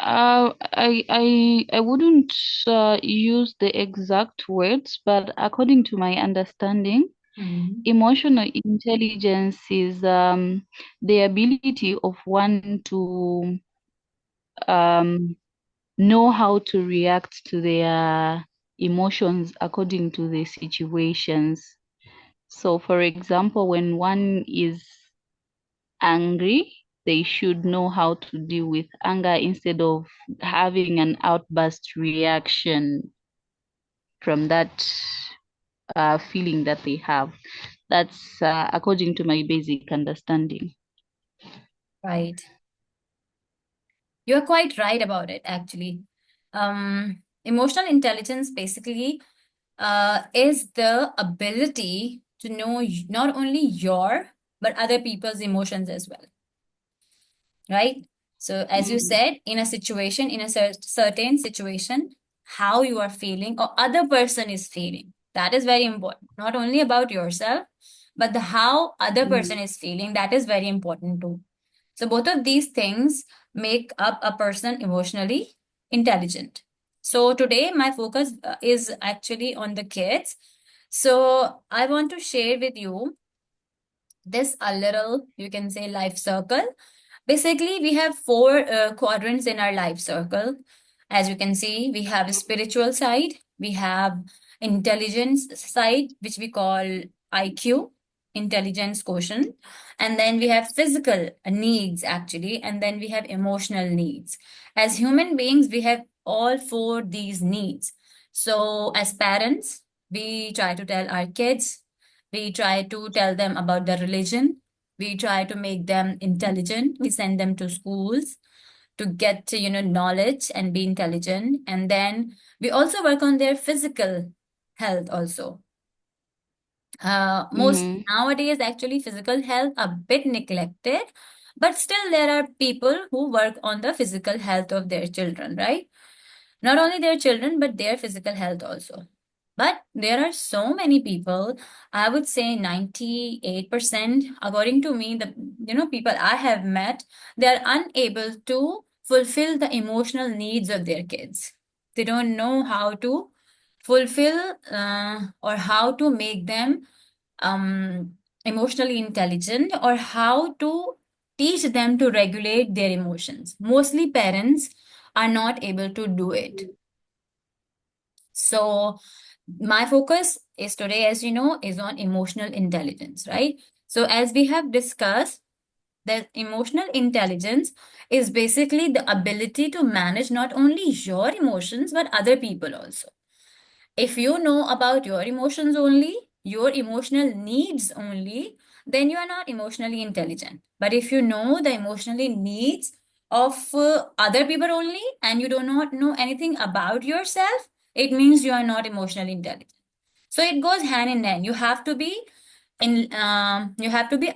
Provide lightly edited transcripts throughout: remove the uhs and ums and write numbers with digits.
I wouldn't use the exact words, but according to my understanding, Hmm. emotional intelligence is the ability of one to um know how to react to their emotions according to the situations. So, for example, when one is angry, they should know how to deal with anger instead of having an outburst reaction from that feeling that they have. That's according to my basic understanding. Right. You're quite right about it, actually. Emotional intelligence basically is the ability to know not only your, but other people's emotions as well, right? So, as you Mm, said, in a situation, in a certain situation, how you are feeling or other person is feeling. That is very important. Not only about yourself, but the how other person mm, is feeling. That is very important too. So both of these things make up a person emotionally intelligent. So today my focus is actually on the kids. So I want to share with you this a little, you can say, life circle. Basically, we have four quadrants in our life circle. As you can see, we have a spiritual side, we have intelligence side, which we call IQ, intelligence quotient, and then we have physical needs actually, and then we have emotional needs. As human beings, we have all four these needs. So, as parents, we try to tell our kids, we try to tell them about the religion, we try to make them intelligent, we send them to schools to get knowledge and be intelligent, and then we also work on their physical health also. Most mm, nowadays actually physical health a bit neglected, but still there are people who work on the physical health of their children, right? Not only their children, but their physical health also. But there are so many people, I would say 98%, according to me, the people I have met, they are unable to fulfill the emotional needs of their kids. They don't know how to fulfill or how to make them emotionally intelligent, or how to teach them to regulate their emotions. Mostly parents are not able to do it. So my focus is today, as you know, is on emotional intelligence, right? So as we have discussed, that emotional intelligence is basically the ability to manage not only your emotions but other people also. If you know about your emotions only, your emotional needs only, then you are not emotionally intelligent. But if you know the emotionally needs of other people only and you do not know anything about yourself, it means you are not emotionally intelligent. So it goes hand in hand. You have to be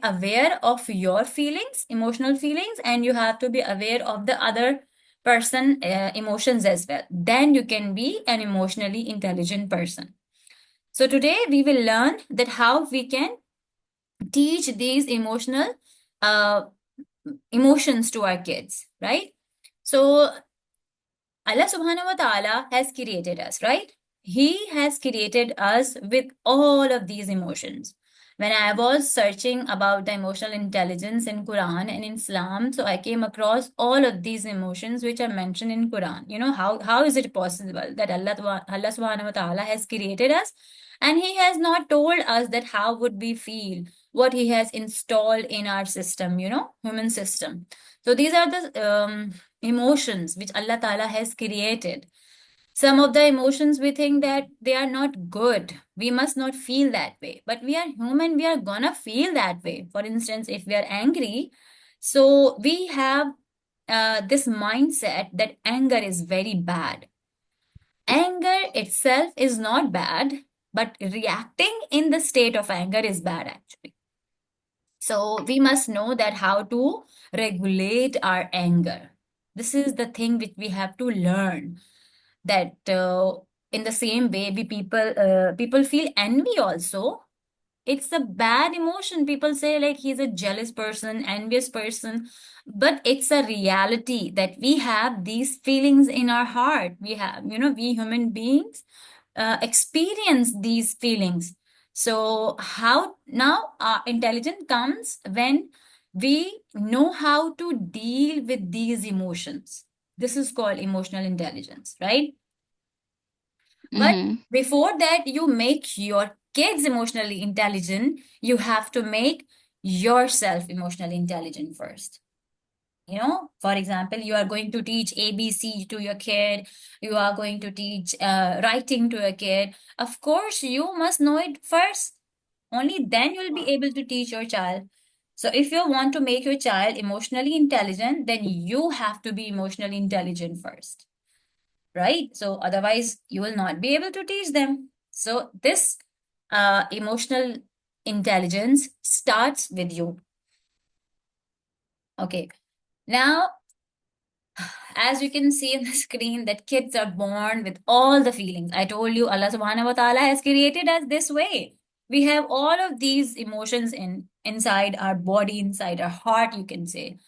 aware of your feelings, emotional feelings, and you have to be aware of the other person emotions as well. Then you can be an emotionally intelligent person. So today we will learn that how we can teach these uh, emotions to our kids, right? So Allah subhanahu wa ta'ala has created us, right? He has created us with all of these emotions. When I was searching about the emotional intelligence in Quran and in Islam, so I came across all of these emotions which are mentioned in Quran. You know, how is it possible that Allah subhanahu wa ta'ala has created us and He has not told us that how would we feel, what He has installed in our system, human system. So these are the emotions which Allah Ta'ala has created. Some of the emotions we think that they are not good. We must not feel that way. But we are human, we are gonna feel that way. For instance, if we are angry, so we have this mindset that anger is very bad. Anger itself is not bad, but reacting in the state of anger is bad actually. So we must know that how to regulate our anger. This is the thing which we have to learn. That in the same way, we people feel envy also. It's a bad emotion. People say like he's a jealous person, envious person, but it's a reality that we have these feelings in our heart. We have, we human beings experience these feelings. So how now intelligence comes when we know how to deal with these emotions. This is called emotional intelligence, right? But Mm-hmm. before that, you make your kids emotionally intelligent, you have to make yourself emotionally intelligent first. For example, you are going to teach ABC to your kid, you are going to teach writing to a kid. Of course, you must know it first. Only then you'll be able to teach your child. So, if you want to make your child emotionally intelligent, then you have to be emotionally intelligent first, right? So otherwise you will not be able to teach them. So this emotional intelligence starts with you. Okay. Now, as you can see on the screen, that kids are born with all the feelings. I told you Allah subhanahu wa ta'ala has created us this way. We have all of these emotions inside our body, inside our heart, you can say.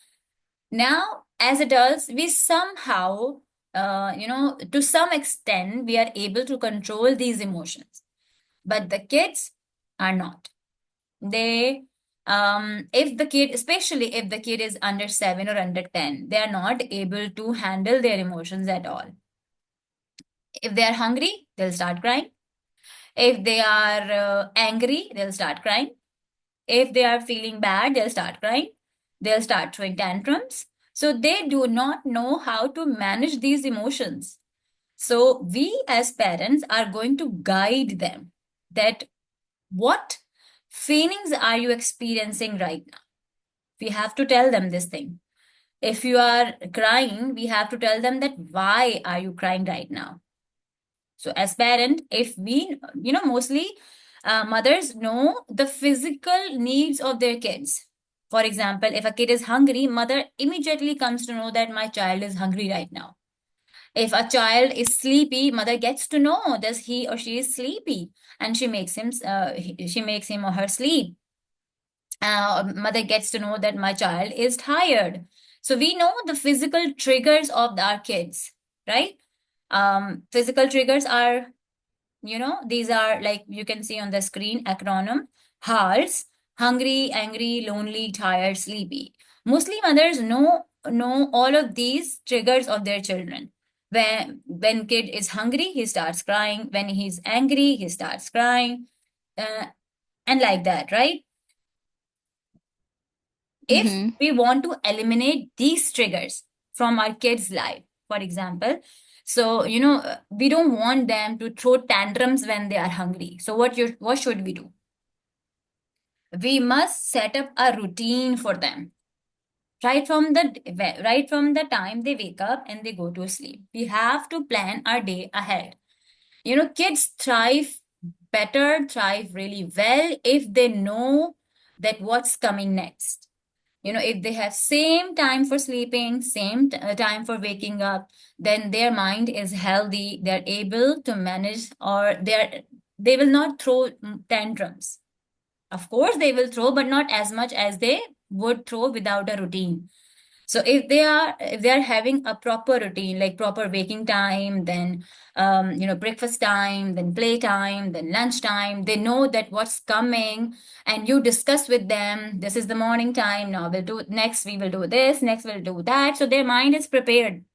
Now, as adults, we somehow, to some extent, we are able to control these emotions, but the kids are not. They, if the kid, especially if the kid is under 7 or under 10, they are not able to handle their emotions at all. If they are hungry, they'll start crying. If they are angry, they'll start crying. If they are feeling bad, they'll start crying. They'll start throwing tantrums. So they do not know how to manage these emotions. So we as parents are going to guide them that what feelings are you experiencing right now? We have to tell them this thing. If you are crying, we have to tell them that why are you crying right now? So as parent, if we, mostly mothers know the physical needs of their kids. For example, if a kid is hungry, mother immediately comes to know that my child is hungry right now. If a child is sleepy, mother gets to know does he or she is sleepy, and she makes him or her sleep. Mother gets to know that my child is tired. So we know the physical triggers of our kids, right? Physical triggers are, these are like you can see on the screen acronym HALS: hungry, angry, lonely, tired, sleepy. Mostly mothers know all of these triggers of their children. When kid is hungry, he starts crying. When he's angry, he starts crying, uh, and like that, right? If Mm-hmm. we want to eliminate these triggers from our kids' life, for example, so we don't want them to throw tantrums when they are hungry. So what should we do? We must set up a routine for them right from the time they wake up and they go to sleep. We have to plan our day ahead. Kids thrive really well if they know that what's coming next. If they have same time for sleeping, same time for waking up, then their mind is healthy. They're able to manage, or they will not throw tantrums. Of course they will throw, but not as much as they would throw without a routine. So if they are having a proper routine, like proper waking time, then breakfast time, then play time, then lunch time, they know that what's coming, and you discuss with them, this is the morning time, now we will do this, next we'll do that. So their mind is prepared.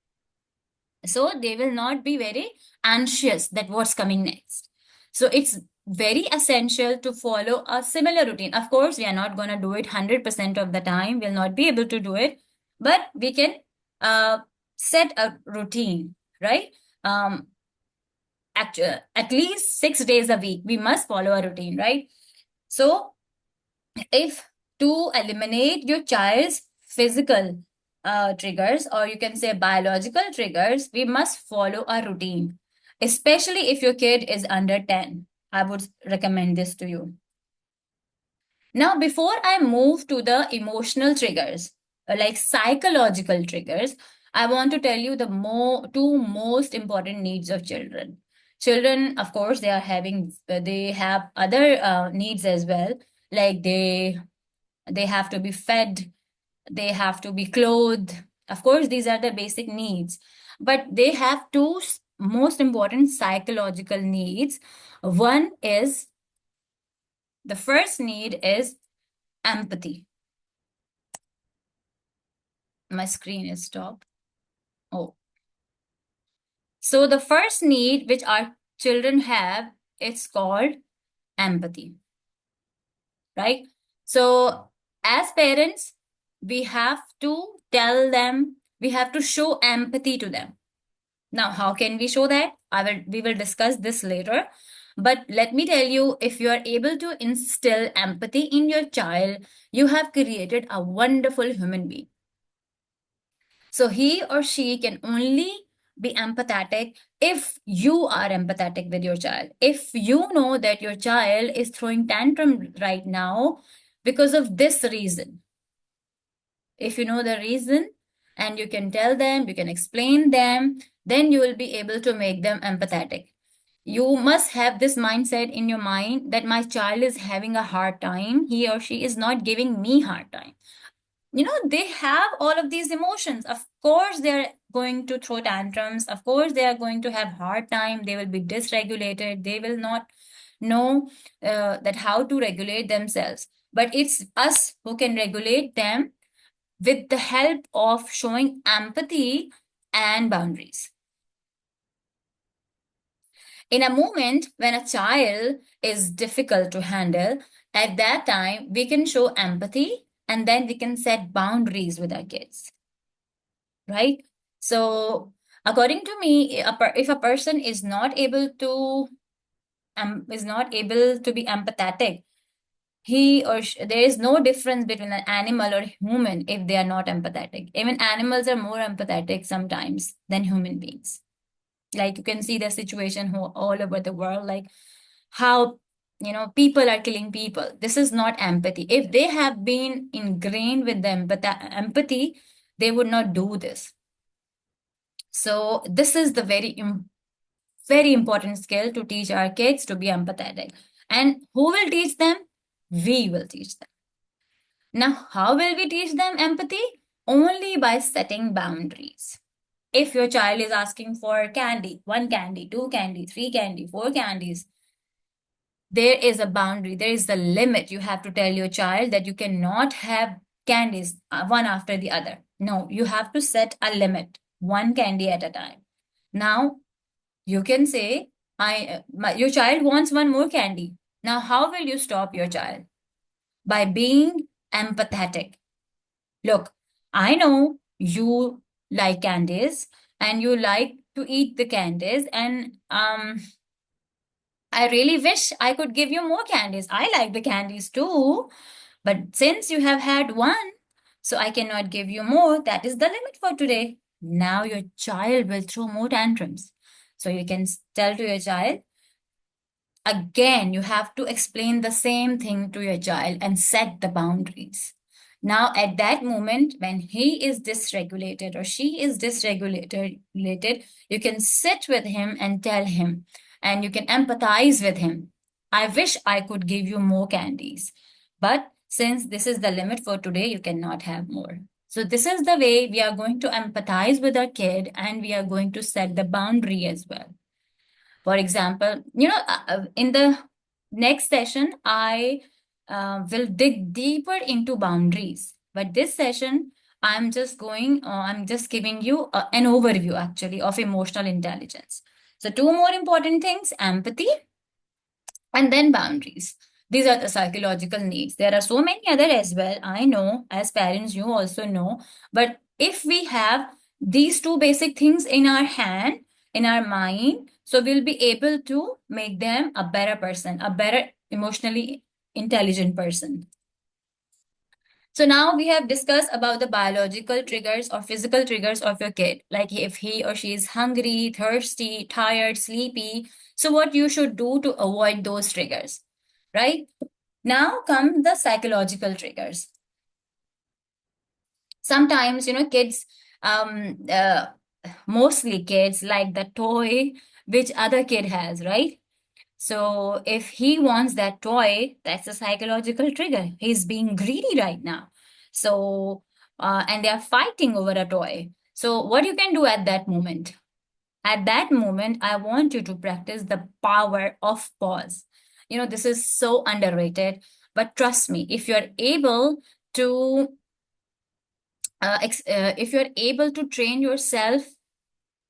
So they will not be very anxious that what's coming next. So it's very essential to follow a similar routine. Of course, we are not going to do it 100% of the time. We'll not be able to do it, but we can uh, set a routine, right? At least 6 days a week, we must follow a routine, right? So if to eliminate your child's physical triggers, or you can say biological triggers, we must follow a routine, especially if your kid is under 10. I would recommend this to you. Now, before I move to the emotional triggers, like psychological triggers, I want to tell you the two most important needs of children. Children, of course, they have other needs as well. Like they have to be fed, they have to be clothed. Of course, these are the basic needs, but they have two most important psychological needs. One is, the first need is empathy. My screen is stopped. Oh, so the first need which our children have, it's called empathy, right? So as parents, we have to tell them, we have to show empathy to them. Now, how can we show that? We will discuss this later. But let me tell you, if you are able to instill empathy in your child, you have created a wonderful human being. So he or she can only be empathetic if you are empathetic with your child. If you know that your child is throwing tantrum right now because of this reason, if you know the reason and you can tell them, you can explain them, then you will be able to make them empathetic. You must have this mindset in your mind that my child is having a hard time. He or she is not giving me hard time. They have all of these emotions. Of course, they're going to throw tantrums. Of course, they are going to have hard time. They will be dysregulated. They will not know that how to regulate themselves. But it's us who can regulate them with the help of showing empathy and boundaries. In a moment when a child is difficult to handle, at that time, we can show empathy and then we can set boundaries with our kids, right? So, according to me, if a person is not able to be empathetic, there is no difference between an animal or human if they are not empathetic. Even animals are more empathetic sometimes than human beings. Like you can see the situation all over the world, like how people are killing people. This is not empathy. If they have been ingrained with the empathy, they would not do this. So this is the very important skill to teach our kids to be empathetic. And who will teach them? We will teach them. Now, how will we teach them empathy? Only by setting boundaries. If your child is asking for candy, one candy, two candy, three candy, four candies, there is a boundary, there is the limit. You have to tell your child that you cannot have candies one after the other. No, you have to set a limit, one candy at a time. Now, you can say, your child wants one more candy. Now, how will you stop your child? By being empathetic. Look, I know you like candies and you like to eat the candies, and I really wish I could give you more candies. I like the candies too, but since you have had one, so I cannot give you more. That is the limit for today. Now your child will throw more tantrums. So you can tell to your child, again, you have to explain the same thing to your child and set the boundaries. Now, at that moment, when he is dysregulated or she is dysregulated, you can sit with him and tell him, and you can empathize with him. I wish I could give you more candies, but since this is the limit for today, you cannot have more. So, this is the way we are going to empathize with our kid and we are going to set the boundary as well. For example, in the next session, I will dig deeper into boundaries. But this session, I'm just giving you an overview actually of emotional intelligence. So, two more important things: empathy and then boundaries. These are the psychological needs. There are so many other as well. I know, as parents, you also know. But if we have these two basic things in our hand, in our mind, so we'll be able to make them a better person, a better emotionally intelligent person. So now we have discussed about the biological triggers or physical triggers of your kid, like if he or she is hungry, thirsty, tired, sleepy. So what you should do to avoid those triggers, right? Now come the psychological triggers. Sometimes, kids, mostly kids like the toy which other kid has, right? So if he wants that toy, that's a psychological trigger. He's being greedy right now. So, and they are fighting over a toy. So what you can do at that moment? At that moment, I want you to practice the power of pause. You know, this is so underrated, but trust me, if you're able to, if you're able to train yourself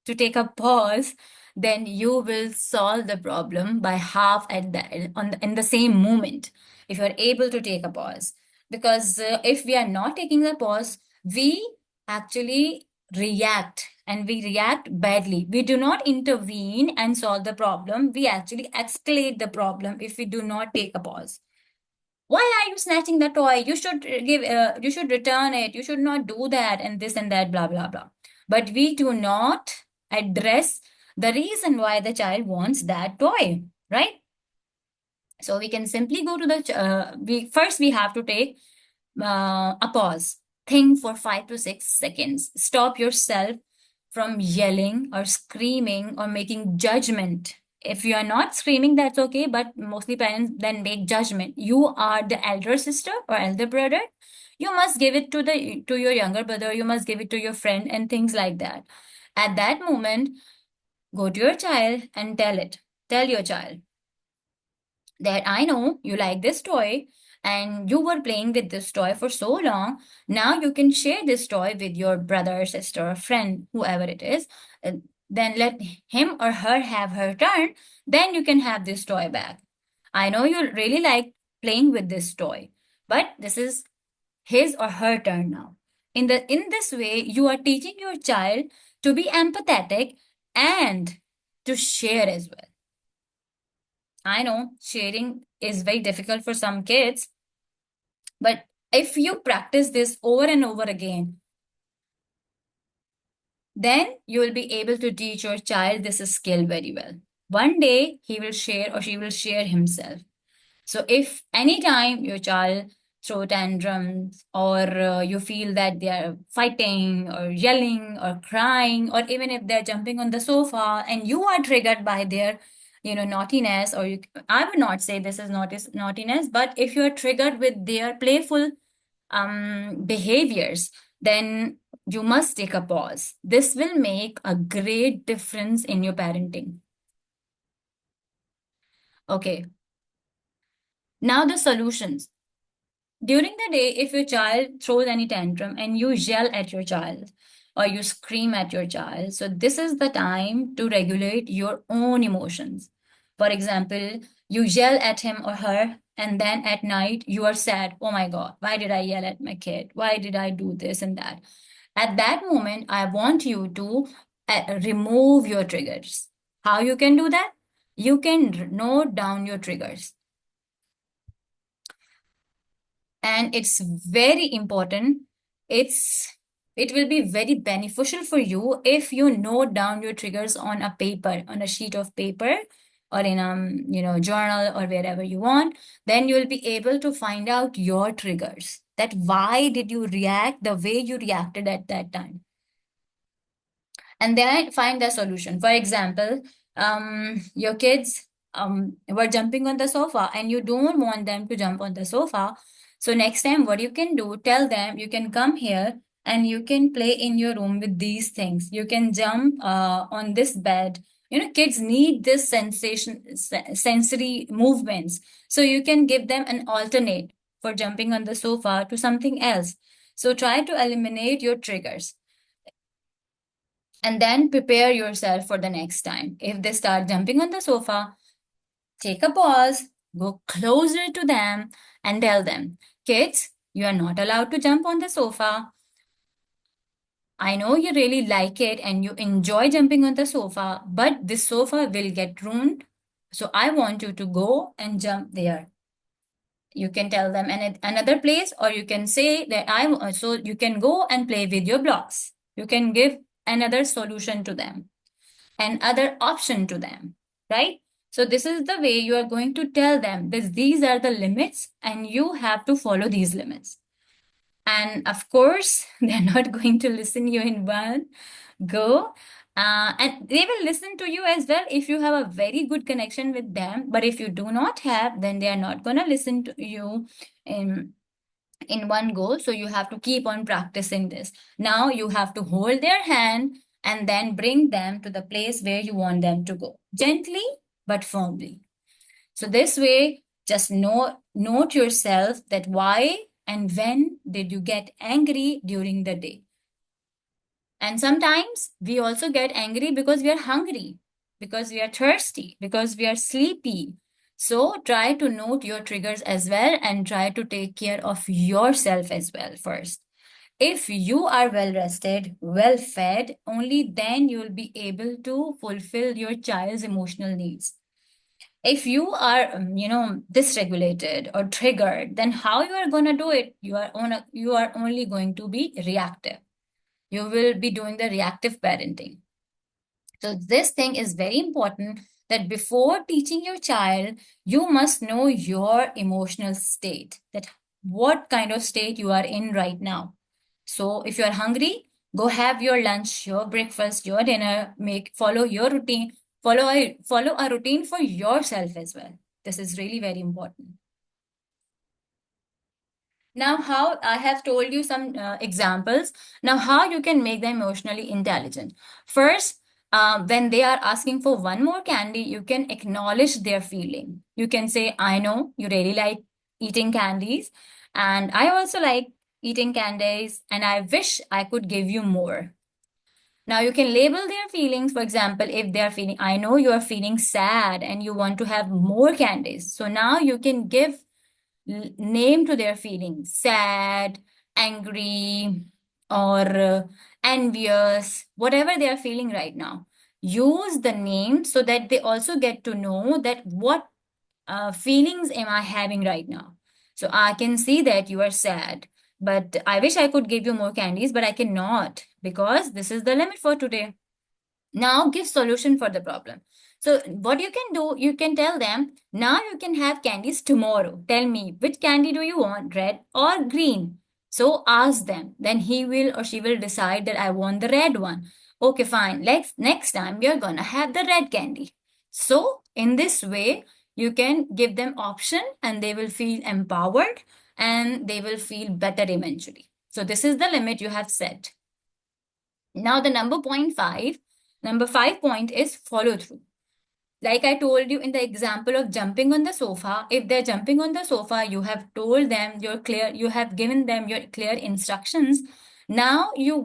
to take a pause, then you will solve the problem by half at the in the same moment. If you're able to take a pause, because if we are not taking the pause, we actually react, and we react badly. We do not intervene and solve the problem. We actually escalate the problem if we do not take a pause. Why are you snatching the toy? You should you should return it. You should not do that, and this and that, blah blah blah. But we do not address the reason why the child wants that toy, right? So we can simply go to the we have to take a pause. Think for 5 to 6 seconds. Stop yourself from yelling or screaming or making judgment. If you are not screaming, that's okay, but mostly parents then make judgment. You are the elder sister or elder brother. You must give it to the to your younger brother, you must give it to your friend, and things like that. At that moment, go to your child and tell it. Tell your child that I know you like this toy and you were playing with this toy for so long. Now you can share this toy with your brother, sister, or friend, whoever it is. Then let him or her have her turn. Then you can have this toy back. I know you really like playing with this toy, but this is his or her turn now. In this way, you are teaching your child to be empathetic and to share as well. I know sharing is very difficult for some kids, but if you practice this over and over again, then you will be able to teach your child this skill very well. One day he will share or she will share himself. So if anytime your child throw tantrums, or you feel that they are fighting or yelling or crying, or even if they're jumping on the sofa and you are triggered by their naughtiness, or I would not say this is naughtiness, but if you're triggered with their playful behaviors, then you must take a pause. This will make a great difference in your parenting. Okay, now the solutions. During the day, if your child throws any tantrum and you yell at your child or you scream at your child, so this is the time to regulate your own emotions. For example, you yell at him or her, and then at night you are sad. Oh my God, why did I yell at my kid? Why did I do this and that? At that moment, I want you to remove your triggers. How you can do that? You can note down your triggers. And it's very important. It will be very beneficial for you if you note down your triggers on a paper, on a sheet of paper, or in a journal, or wherever you want. Then you'll be able to find out your triggers, that why did you react the way you reacted at that time, and then find the solution. For example, your kids were jumping on the sofa and you don't want them to jump on the sofa. So next time, what you can do, tell them you can come here and you can play in your room with these things. You can jump on this bed. Kids need this sensory movements. So you can give them an alternate for jumping on the sofa to something else. So try to eliminate your triggers and then prepare yourself for the next time. If they start jumping on the sofa, take a pause, go closer to them, and tell them, kids, you are not allowed to jump on the sofa. I know you really like it and you enjoy jumping on the sofa, but this sofa will get ruined. So I want you to go and jump there. You can tell them another place, or you can say that so you can go and play with your blocks. You can give another solution to them, another option to them, right? So this is the way you are going to tell them that these are the limits and you have to follow these limits. And of course, they're not going to listen you in one go. And they will listen to you as well if you have a very good connection with them. But if you do not have, then they are not going to listen to you in one go. So you have to keep on practicing this. Now you have to hold their hand and then bring them to the place where you want them to go, gently but firmly. So this way, just note yourself that why and when did you get angry during the day. And sometimes we also get angry because we are hungry, because we are thirsty, because we are sleepy. So try to note your triggers as well and try to take care of yourself as well first. If you are well rested, well fed, only then you will be able to fulfill your child's emotional needs. If you are, dysregulated or triggered, then how you are going to do it? You are only going to be reactive. You will be doing the reactive parenting. So this thing is very important, that before teaching your child, you must know your emotional state, that what kind of state you are in right now. So if you are hungry, go have your lunch, your breakfast, your dinner, follow your routine, follow a routine for yourself as well. This is really very important. Now, how I have told you some examples. Now, how you can make them emotionally intelligent. First, when they are asking for one more candy, you can acknowledge their feeling. You can say, I know you really like eating candies, and I also like eating candies, and I wish I could give you more. Now, you can label their feelings. For example, if they are feeling, I know you are feeling sad and you want to have more candies. So now you can give name to their feelings: sad, angry, or envious, whatever they are feeling right now. Use the name so that they also get to know that what feelings am I having right now. So I can see that you are sad, but I wish I could give you more candies, but I cannot because this is the limit for today. Now give solution for the problem. So what you can do, you can tell them, now you can have candies tomorrow. Tell me, which candy do you want, red or green? So ask them. Then he will or she will decide that I want the red one. Okay, fine. Next time we are gonna have the red candy. So in this way, you can give them option and they will feel empowered and they will feel better eventually. So this is the limit you have set. Now the number 5 point is follow through. Like I told you in the example of jumping on the sofa, if they're jumping on the sofa, you have told them you have given them your clear instructions. Now you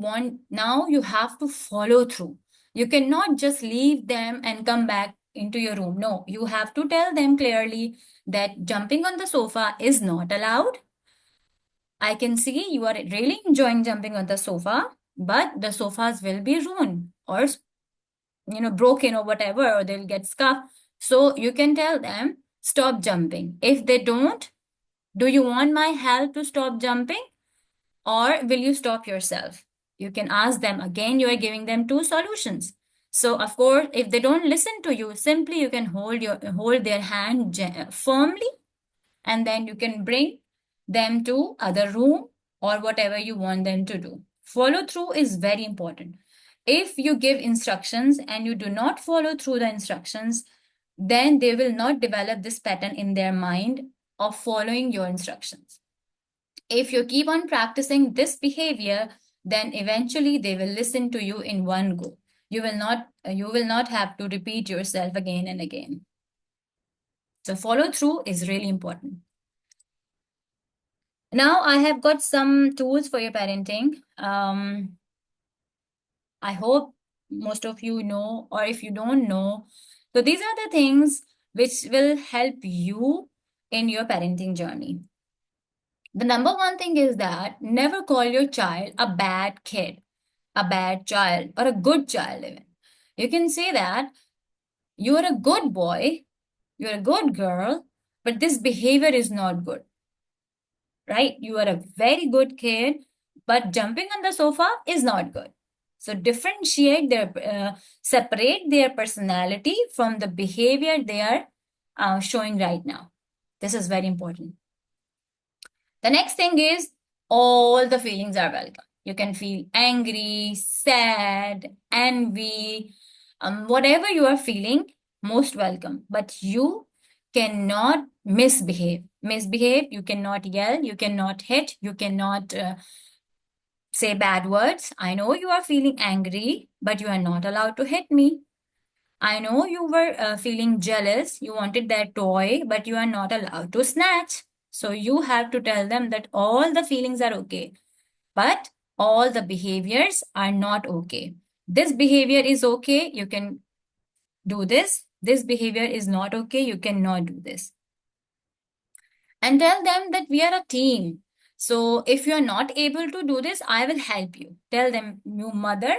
have to follow through. You cannot just leave them and come back into your room. No, you have to tell them clearly that jumping on the sofa is not allowed. I can see you are really enjoying jumping on the sofa, but the sofas will be ruined or broken or whatever, or they'll get scuffed. So you can tell them, stop jumping. If they don't, do you want my help to stop jumping, or will you stop yourself? You can ask them again. You are giving them two solutions. So of course, if they don't listen to you, simply you can hold their hand firmly, and then you can bring them to other room or whatever you want them to do. Follow through is very important. If you give instructions and you do not follow through the instructions, then they will not develop this pattern in their mind of following your instructions. If you keep on practicing this behavior, then eventually they will listen to you in one go. You will not have to repeat yourself again and again. So follow through is really important. Now I have got some tools for your parenting. I hope most of you know, or if you don't know, so these are the things which will help you in your parenting journey. The number one thing is that never call your child a bad kid, a bad child, or a good child even. You can say that you are a good boy, you're a good girl, but this behavior is not good, right? You are a very good kid, but jumping on the sofa is not good. So separate their personality from the behavior they are showing right now. This is very important. The next thing is all the feelings are welcome. You can feel angry, sad, envy, whatever you are feeling, most welcome. But you cannot misbehave. Misbehave, you cannot yell, you cannot hit, you cannot say bad words. I know you are feeling angry, but you are not allowed to hit me. I know you were feeling jealous. You wanted that toy, but you are not allowed to snatch. So you have to tell them that all the feelings are okay, but all the behaviors are not okay. This behavior is okay. You can do this. This behavior is not okay. You cannot do this. And tell them that we are a team. So if you are not able to do this, I will help you. Tell them, you mother,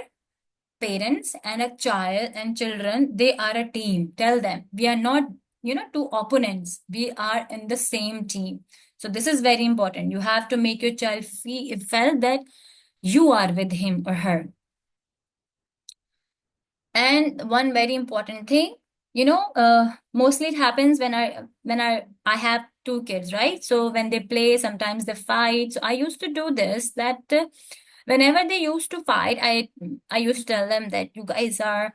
parents and a child and children, they are a team. Tell them we are not, two opponents. We are in the same team. So this is very important. You have to make your child feel that you are with him or her. And one very important thing, mostly it happens when I have two kids, right? So when they play, sometimes they fight. So I used to do this, that whenever they used to fight, I used to tell them that you guys are,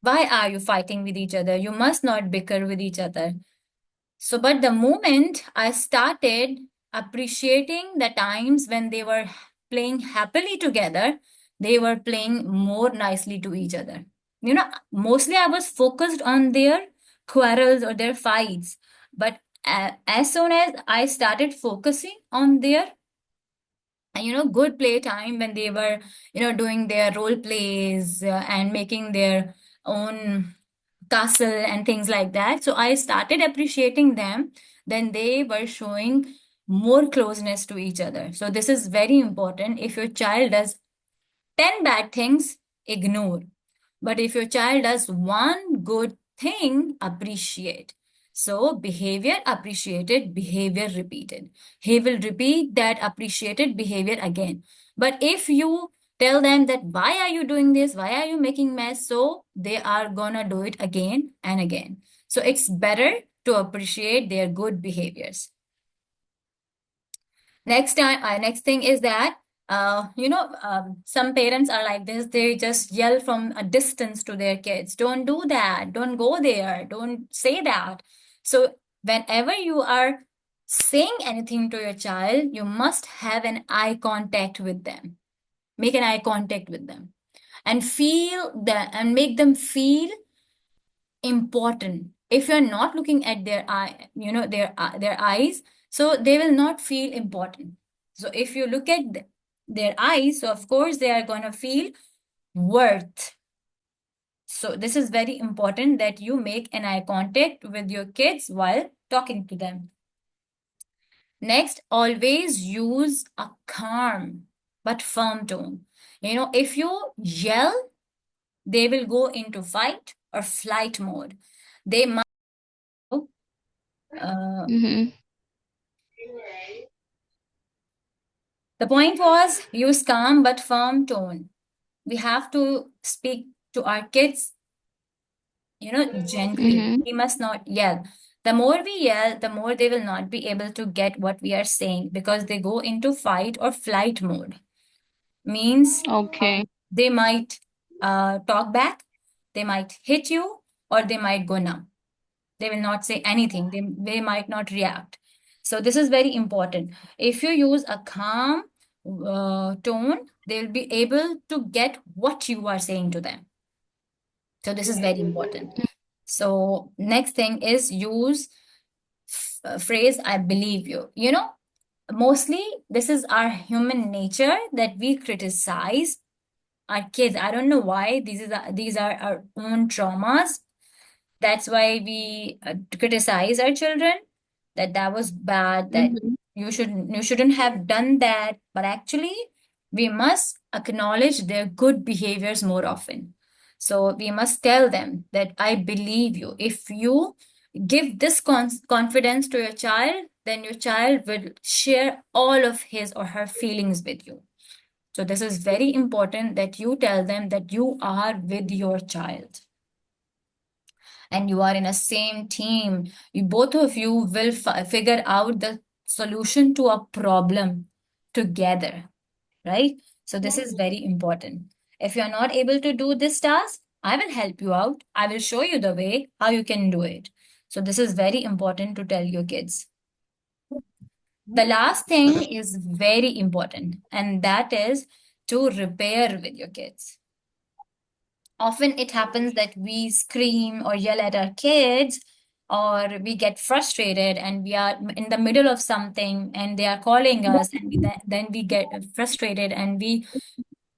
why are you fighting with each other? You must not bicker with each other. So, but the moment I started appreciating the times when they were playing happily together, they were playing more nicely to each other. Mostly I was focused on their quarrels or their fights. But as soon as I started focusing on their, good playtime, when they were, doing their role plays and making their own castle and things like that. So I started appreciating them. Then they were showing more closeness to each other. So this is very important. If your child does 10 bad things, ignore. But if your child does one good thing, appreciate. So behavior appreciated, behavior repeated. He will repeat that appreciated behavior again. But if you tell them that why are you doing this? Why are you making mess? So they are gonna do it again and again. So it's better to appreciate their good behaviors. Next thing is that, some parents are like this. They just yell from a distance to their kids. Don't do that. Don't go there. Don't say that. So whenever you are saying anything to your child, you must have an eye contact with them. Make an eye contact with them and feel that, and make them feel important. If you're not looking at their eye, their eyes, so they will not feel important. So if you look at their eyes, so of course they are going to feel worth. So this is very important, that you make an eye contact with your kids while talking to them. Next, always use a calm but firm tone. If you yell, they will go into fight or flight mode. They might Mm-hmm. the point was, use calm but firm tone. We have to speak to our kids, gently. Mm-hmm. We must not yell. The more we yell, the more they will not be able to get what we are saying, because they go into fight or flight mode. Means Okay. they might talk back, they might hit you, or they might go numb. They will not say anything. They might not react. So this is very important. If you use a calm tone, they'll be able to get what you are saying to them. So this is very important. So next thing is, use phrase, I believe you. Mostly this is our human nature, that we criticize our kids. I don't know why. These are our own traumas. That's why we criticize our children, that was bad, that Mm-hmm. you shouldn't have done that. But actually, we must acknowledge their good behaviors more often. So we must tell them that I believe you. If you give this confidence to your child, then your child will share all of his or her feelings with you. So this is very important, that you tell them that you are with your child and you are in a same team. Both of you will figure out the solution to a problem together, right? So this is very important. If you're not able to do this task, I will help you out. I will show you the way how you can do it. So this is very important to tell your kids. The last thing is very important, and that is to repair with your kids. Often it happens that we scream or yell at our kids, or we get frustrated and we are in the middle of something and they are calling us, and then we get frustrated and we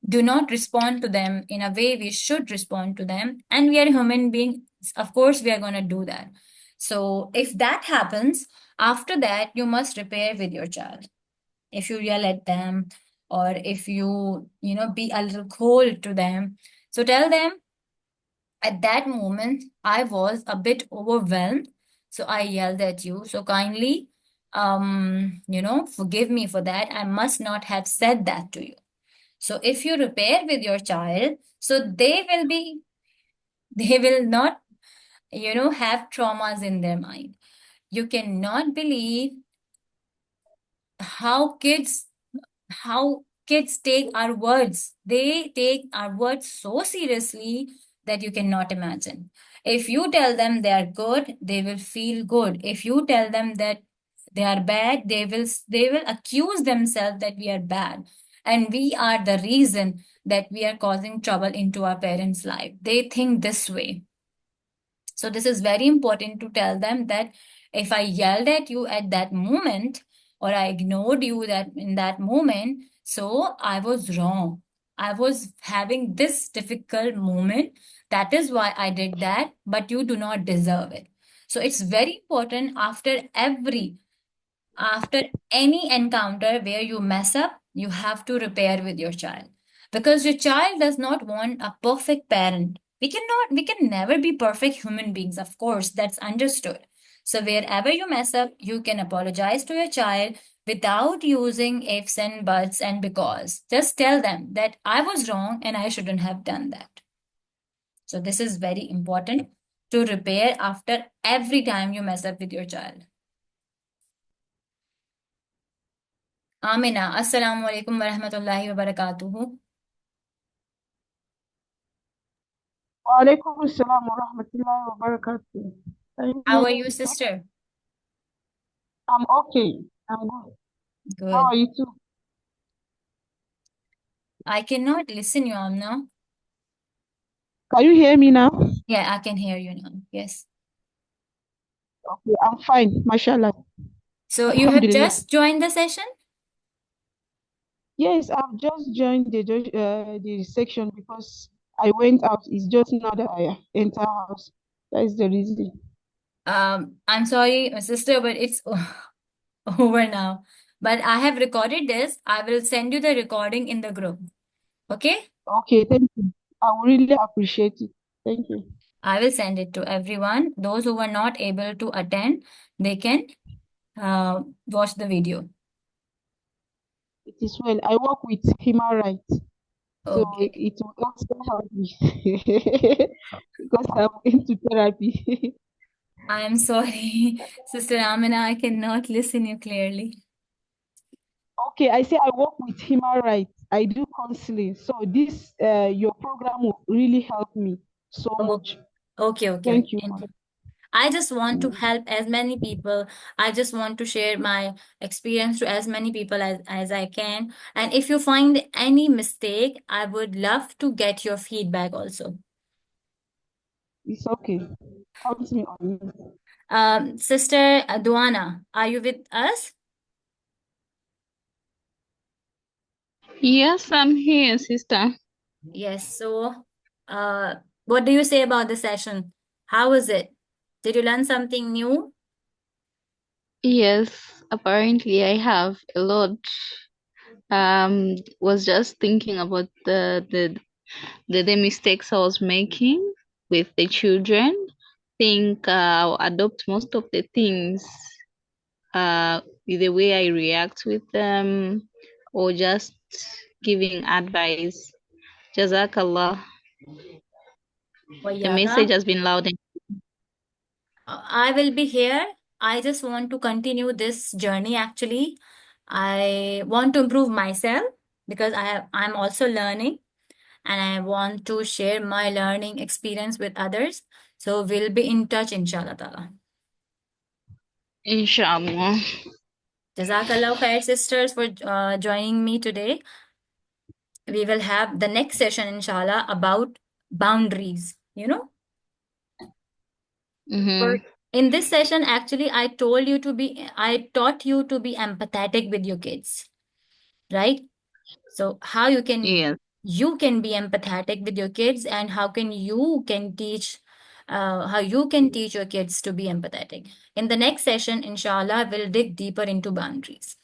do not respond to them in a way we should respond to them. And we are human beings. Of course, we are going to do that. So if that happens, after that, you must repair with your child. If you yell at them, or if be a little cold to them, so tell them, at that moment, I was a bit overwhelmed, so I yelled at you. So kindly, forgive me for that. I must not have said that to you. So if you repair with your child, so they will not, have traumas in their mind. You cannot believe how kids how kids take our words. They take our words so seriously that you cannot imagine. If you tell them they are good, they will feel good. If you tell them that they are bad, they will accuse themselves that we are bad. And we are the reason that we are causing trouble into our parents' life. They think this way. So this is very important to tell them that if I yelled at you at that moment, or I ignored you that in that moment, so I was wrong. I was having this difficult moment. That is why I did that, but you do not deserve it. So it's very important after any encounter where you mess up, you have to repair with your child, because your child does not want a perfect parent. We can never be perfect human beings, of course, that's understood. So wherever you mess up, you can apologize to your child without using ifs and buts and because. Just tell them that I was wrong and I shouldn't have done that. So this is very important to repair after every time you mess up with your child. Amina, Assalamu alaikum wa rahmatullahi wa barakatuhu. Walaikum assalam wa rahmatullahi wa barakatuh. Thank How you. are you, sister? I'm okay. I'm good. How Good. are you too? I cannot listen you, Amna. Can you hear me now? Yeah, I can hear you now. Yes. Okay, I'm fine. Mashallah. So you have Alhamdulillah. just joined the session? Yes, I've just joined the section because I went out. It's just now that I enter house. That is the reason. I'm sorry, my sister, but it's over now. But I have recorded this. I will send you the recording in the group. Okay? Okay, thank you. I would really appreciate it. Thank you. I will send it to everyone. Those who were not able to attend, they can watch the video. It is well. I work with human rights, so Okay. it will also help me because I'm into therapy. I'm sorry, Sister Amina, I cannot listen you clearly. Okay, I say I work with human rights. I do counseling. So this your program will really help me so Oh, much. okay. Thank you for And that. I just want to Mm. help as many people. I just want to share my experience to as many people as I can. And if you find any mistake, I would love to get your feedback also. It's okay. Count me on you. Sister Duana, are you with us? Yes, I'm here, sister. Yes. So, what do you say about the session? How was it? Did you learn something new? Yes, apparently I have a lot. Was just thinking about the mistakes I was making with the children. Think I'll adopt most of the things with the way I react with them, or just giving advice. Jazakallah. The message Wayaka? has been loud and I will be here. I just want to continue this journey actually. I want to improve myself because I'm also learning and I want to share my learning experience with others. So we'll be in touch, inshallah ta'ala. Inshallah. Jazakallah khair, sisters, for joining me today. We will have the next session, inshallah, about boundaries. For Mm-hmm. in this session, actually, I taught you to be empathetic with your kids, right? So how you Yes. can be empathetic with your kids, and how you can teach your kids to be empathetic. In the next session, inshallah, we'll dig deeper into boundaries.